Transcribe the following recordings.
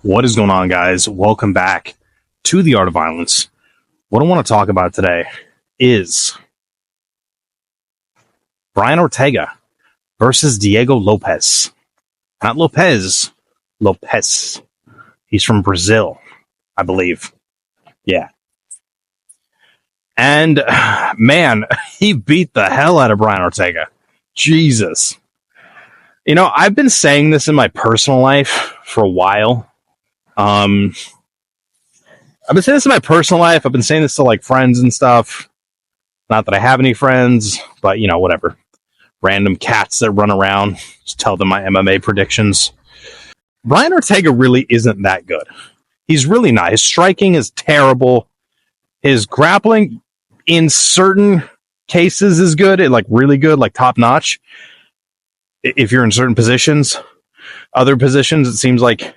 What is going on, guys? Welcome back to The Art of Violence. What I want to talk about today is Brian Ortega versus Diego Lopes. Not Lopez, Lopes. He's from Brazil, I believe. Yeah. And, man, he beat the hell out of Brian Ortega. Jesus. You know, I've been saying this in my personal life for a while. I've been saying this in my personal life. I've been saying this to like friends and stuff. Not that I have any friends, but you know, whatever. Random cats that run around. Just tell them my MMA predictions. Brian Ortega really isn't that good. He's really not. His striking is terrible. His grappling in certain cases is good. Like really good, like top notch. If you're in certain positions. Other positions, it seems like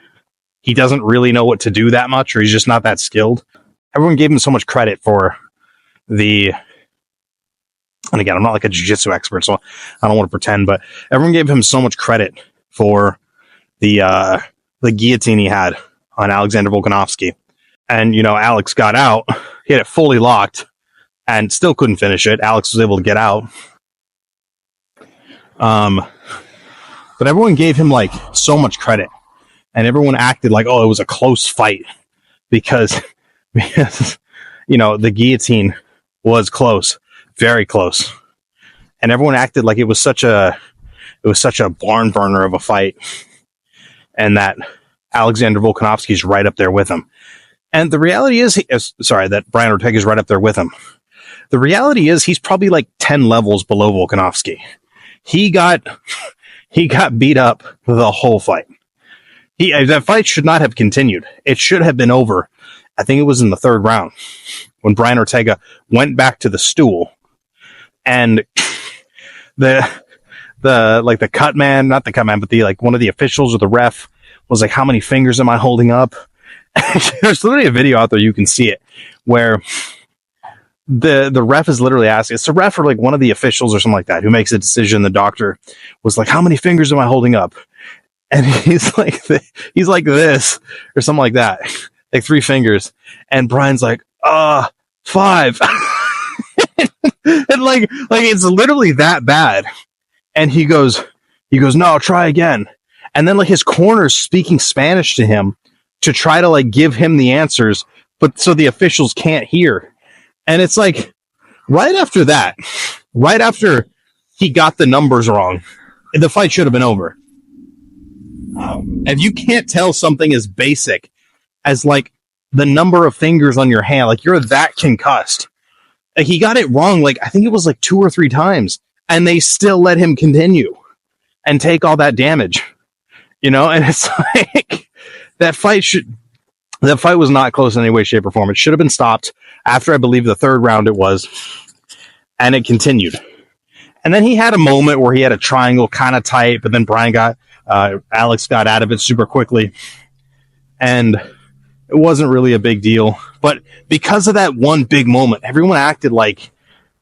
he doesn't really know what to do that much, or he's just not that skilled. Everyone gave him so much credit for and again, I'm not like a jiu-jitsu expert, so I don't want to pretend, but everyone gave him so much credit for the guillotine he had on Alexander Volkanovski. And, you know, Alex got out, he had it fully locked, and still couldn't finish it. Alex was able to get out. But everyone gave him, like, so much credit. And everyone acted like, oh, it was a close fight because, you know, the guillotine was close, very close. And everyone acted like it was such a barn burner of a fight. And that Alexander Volkanovski's right up there with him. And the reality is, that Brian Ortega's right up there with him. The reality is he's probably like 10 levels below Volkanovski. He got beat up the whole fight. That fight should not have continued. It should have been over. I think it was in the third round when Brian Ortega went back to the stool and the cut man, not the cut man, but one of the officials or the ref was like, how many fingers am I holding up? There's literally a video out there. You can see it where the ref is literally asking, it's the ref or like one of the officials or something like that who makes a decision. The doctor was like, how many fingers am I holding up? And he's like this or something like that, like 3 fingers. And Brian's like, 5. And like it's literally that bad. And he goes, no, try again. And then like his corner's speaking Spanish to him to try to like give him the answers, but so the officials can't hear. And it's like right after he got the numbers wrong, the fight should have been over. If you can't tell something as basic as like the number of fingers on your hand, like you're that concussed. Like, he got it wrong. Like, I think it was like 2 or 3 times and they still let him continue and take all that damage, you know? And it's like that fight was not close in any way, shape or form. It should have been stopped after, I believe, the third round it was, and it continued. And then he had a moment where he had a triangle kind of tight, but then Alex got out of it super quickly. And it wasn't really a big deal. But because of that one big moment, everyone acted like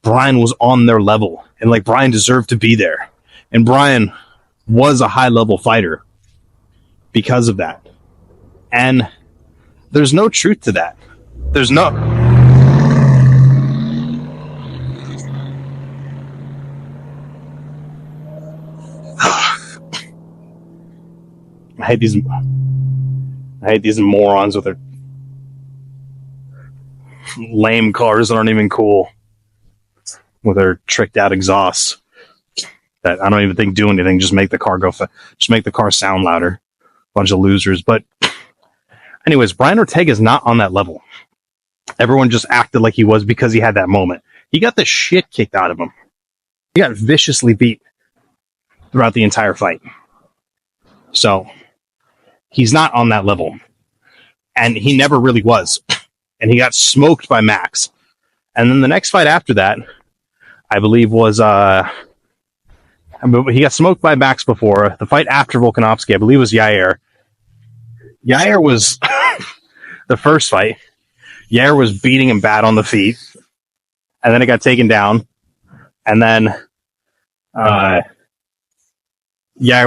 Brian was on their level and like Brian deserved to be there. And Brian was a high-level fighter because of that. And there's no truth to that. There's no... I hate these morons with their lame cars that aren't even cool, with their tricked out exhausts that I don't even think do anything. Just make the car just make the car sound louder. Bunch of losers. But anyways, Brian Ortega is not on that level. Everyone just acted like he was because he had that moment. He got the shit kicked out of him. He got viciously beat throughout the entire fight. So he's not on that level. And he never really was. And he got smoked by Max. And then the next fight after that, I believe was, he got smoked by Max before. The fight after Volkanovski, I believe, was Yair. Yair was the first fight. Yair was beating him bad on the feet. And then it got taken down. And then Yair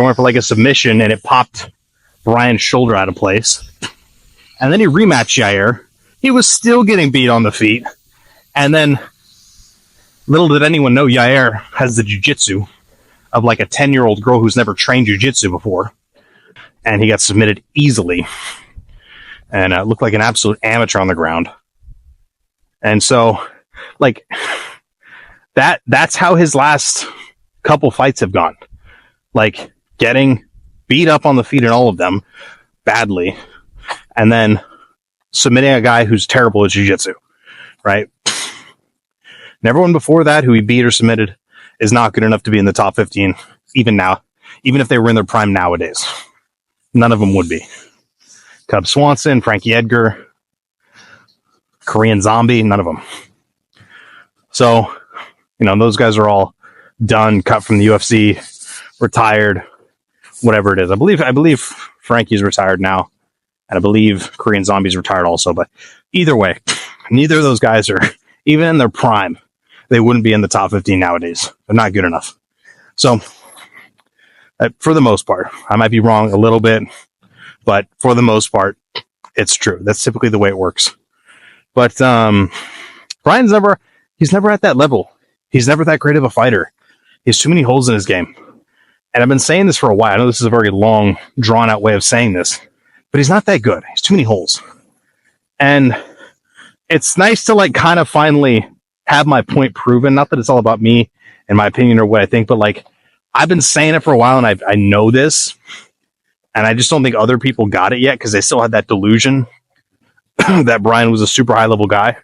went for like a submission and it popped Brian's shoulder out of place. And then he rematched Yair. He was still getting beat on the feet. And then, little did anyone know, Yair has the jiu-jitsu of like a 10-year-old girl who's never trained jiu-jitsu before. And he got submitted easily. And looked like an absolute amateur on the ground. And so, like, that's how his last couple fights have gone. Like, getting beat up on the feet in all of them badly, and then submitting a guy who's terrible at jiu-jitsu, right? And everyone before that who he beat or submitted is not good enough to be in the top 15, even now, even if they were in their prime nowadays. None of them would be. Cub Swanson, Frankie Edgar, Korean Zombie, none of them. So, those guys are all done, cut from the UFC, retired, whatever it is. I believe Frankie's retired now, and I believe Korean Zombie's retired also. But either way, neither of those guys are, even in their prime, they wouldn't be in the top 15 nowadays. They're not good enough. So, for the most part, I might be wrong a little bit, but for the most part, it's true. That's typically the way it works. But Brian's he's never at that level. He's never that great of a fighter. He has too many holes in his game. And I've been saying this for a while. I know this is a very long, drawn-out way of saying this, but he's not that good. He's too many holes. And it's nice to, like, kind of finally have my point proven. Not that it's all about me and my opinion or what I think, but, like, I've been saying it for a while, and I know this, and I just don't think other people got it yet because they still had that delusion that Brian was a super high-level guy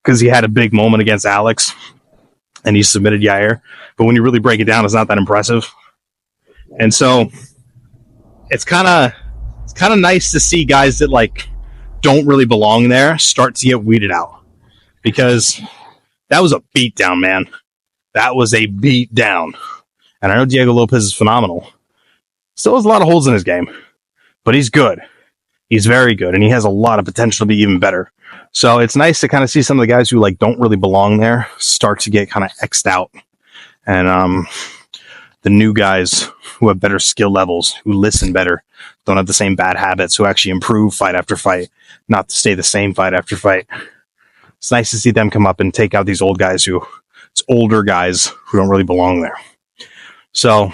because he had a big moment against Alex, and he submitted Yair. But when you really break it down, it's not that impressive. And so it's kind of nice to see guys that, like, don't really belong there start to get weeded out, because that was a beatdown, man. That was a beatdown. And I know Diego Lopes is phenomenal. Still has a lot of holes in his game, but he's good. He's very good, and he has a lot of potential to be even better. So it's nice to kind of see some of the guys who, like, don't really belong there start to get kind of X'd out. And the new guys who have better skill levels, who listen better, don't have the same bad habits, who actually improve fight after fight, not to stay the same fight after fight. It's nice to see them come up and take out these old guys it's older guys who don't really belong there. So,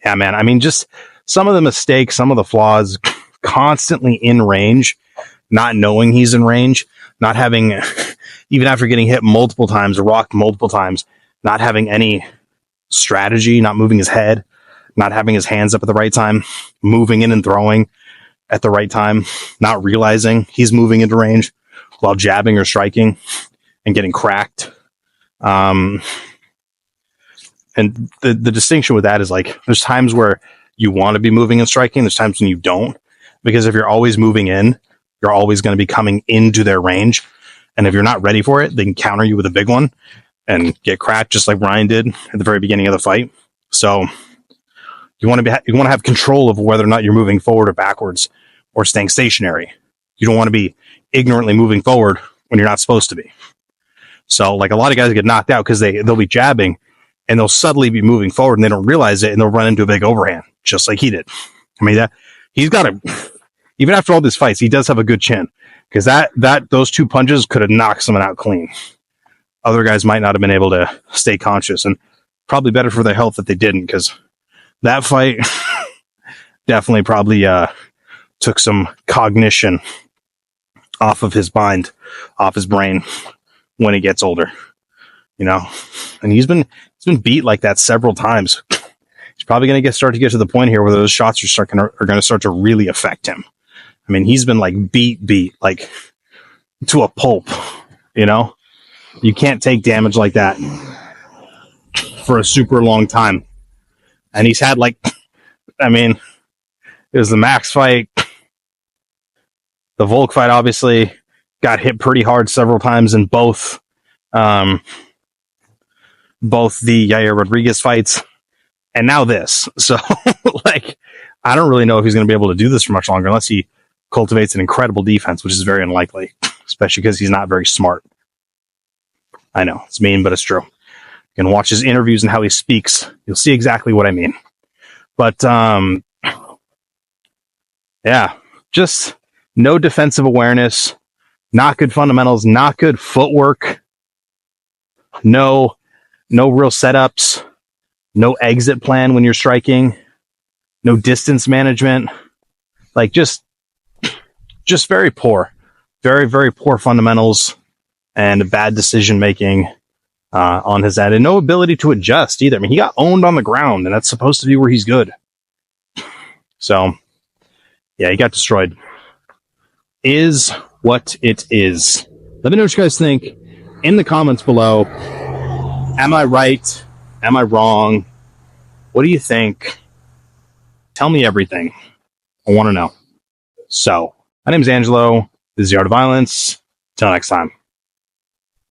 yeah, man, I mean, just some of the mistakes, some of the flaws, constantly in range, not knowing he's in range, not having, even after getting hit multiple times, rocked multiple times, not having any strategy, not moving his head, not having his hands up at the right time, moving in and throwing at the right time, not realizing he's moving into range while jabbing or striking and getting cracked. And the distinction with that is, like, there's times where you want to be moving and striking. There's times when you don't, because if you're always moving in, you're always going to be coming into their range. And if you're not ready for it, they can counter you with a big one and get cracked, just like Ryan did at the very beginning of the fight. So you want to have control of whether or not you're moving forward or backwards or staying stationary. You don't want to be ignorantly moving forward when you're not supposed to be. So, like, a lot of guys get knocked out because they'll be jabbing and they'll suddenly be moving forward and they don't realize it, and they'll run into a big overhand, just like he did. I mean, he's got even after all these fights, he does have a good chin, because those two punches could have knocked someone out clean. Other guys might not have been able to stay conscious, and probably better for their health that they didn't, because that fight definitely probably took some cognition off of his mind, off his brain when he gets older, and he's been beat like that several times. He's probably going to start to get to the point here where those shots are going to start to really affect him. I mean, he's been, like, beat like to a pulp. You can't take damage like that for a super long time. And he's had, like, I mean, it was the Max fight, the Volk fight, obviously got hit pretty hard several times in both the Yair Rodriguez fights, and now this. So, like, I don't really know if he's going to be able to do this for much longer unless he cultivates an incredible defense, which is very unlikely, especially because he's not very smart. I know, it's mean, but it's true. You can watch his interviews and how he speaks. You'll see exactly what I mean. But, yeah, Yeah, just no defensive awareness, not good fundamentals, not good footwork, no real setups, no exit plan when you're striking, no distance management. Like just very poor, very poor fundamentals and bad decision making on his end, and no ability to adjust either. I mean, he got owned on the ground, and that's supposed to be where he's good. So, yeah, he got destroyed. Is what it is. Let me know what you guys think in the comments below. Am I right? Am I wrong? What do you think? Tell me everything. I want to know. So, my name is Angelo. This is The Art of Violence. Till next time.